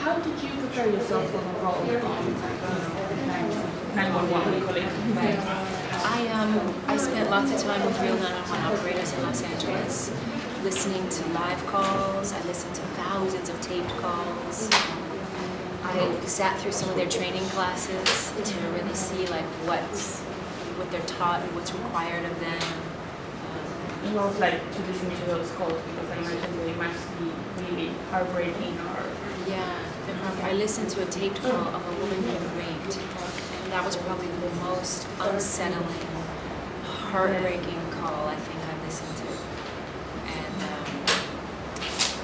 how did you prepare yourself for the role on 911, we call it? Right. I spent lots of time with real 911 operators in Los Angeles, listening to live calls. I listened to thousands of taped calls. I sat through some of their training classes to really see like what they're taught and what's required of them. It was like to listen to those calls because I imagine they must be really heartbreaking or... Yeah, I listened to a taped call of a woman being raped, and that was probably the most unsettling, heartbreaking call I think I listened to. And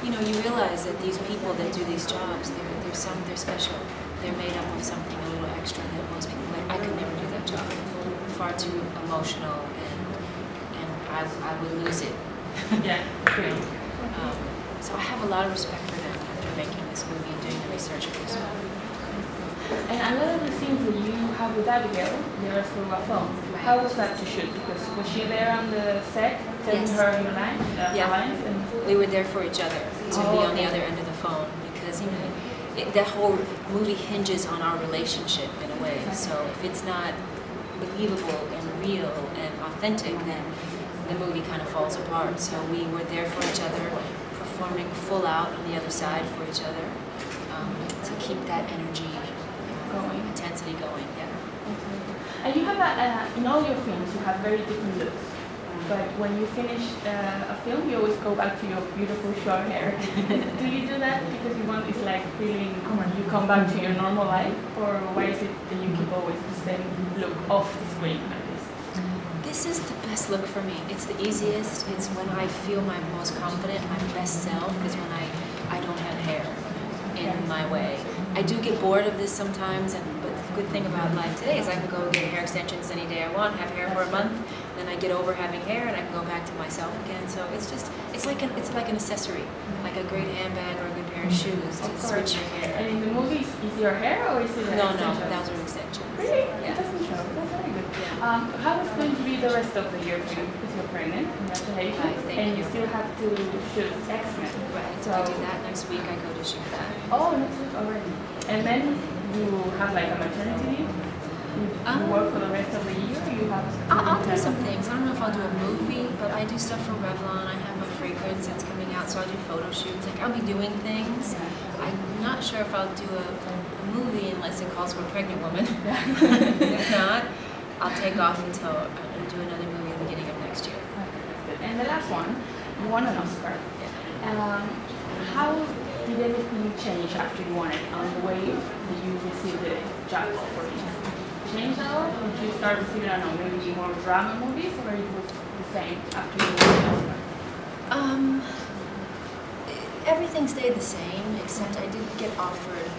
you know, you realize that these people that do these jobs, they're special. They're made up of something a little extra that most people, like, I could never do that job. Far too emotional, and I would lose it. Yeah. So I have a lot of respect for them after making this movie and doing the research for this one. And a lot of the scenes that you have with Abigail, they are through a phone. Right. How was that to shoot? Because was she there on the set telling Yes. her your line? Yeah. Lines and... We were there for each other, to be on the other end of the phone, because you know, that whole movie hinges on our relationship in a way. So if it's not believable and real and authentic, then the movie kind of falls apart. So we were there for each other, performing full out on the other side for each other, to keep that energy going, intensity going. Yeah. And you have in all your films, you have very different looks. But when you finish a film, you always go back to your beautiful short hair. Do you do that because you want, it's like feeling, you come back to your normal life? Or why is it that you keep always the same look off the screen like this? This is the best look for me. It's the easiest. It's when I feel my most confident, my best self, is when I don't have hair in my way. I do get bored of this sometimes, but the good thing about life today is I can go get hair extensions any day I want, have hair for a month, then I get over having hair and I can go back to myself again. So it's like an accessory, like a great handbag or a good pair of shoes to switch your hair. And in the movies, is your hair or is it an extension? No, those are extensions. Really? Yeah. It doesn't show. That's very good. How is going to be the rest of the year for you? Because you're pregnant, congratulations, and you still have to shoot X-Men. Right, so I do that next week. I go to shoot that. Oh, next week already. And then you have like a maternity leave? You work for the rest of the year? Or you have? I'll do some things. I don't know if I'll do a movie, but I do stuff for Revlon. I have a fragrance that's coming out, so I'll do photo shoots. Like, I'll be doing things. I'm not sure if I'll do a movie unless it calls for a pregnant woman. If not, I'll take off until I'll do another movie at the beginning of next year. And the last one, you won an Oscar. How did anything change after you won it on the way that you received the job offer? Change at all? Or did you start receiving, I don't know, maybe more drama movies, or it was the same after you won the Oscar? Everything stayed the same, except I did get offered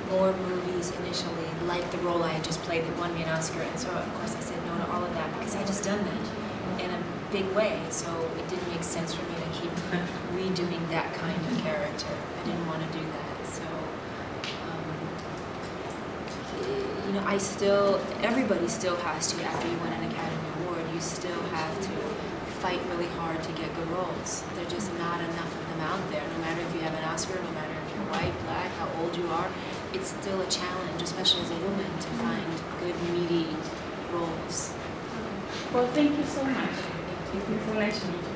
more movies initially, like the role I had just played that won me an Oscar, and so of course I said no to all of that because I just done that in a big way, so it didn't make sense for me to keep redoing that kind of character. I didn't want to do that, so you know, everybody still has to, after you win an Academy Award, you still have to fight really hard to get good roles. There are just not enough of them out there, no matter if you have an Oscar, no matter if you're white, black, how old you are. It's still a challenge, especially as a woman, to find good, meaty roles. Well, thank you so much. It's so nice to meet you.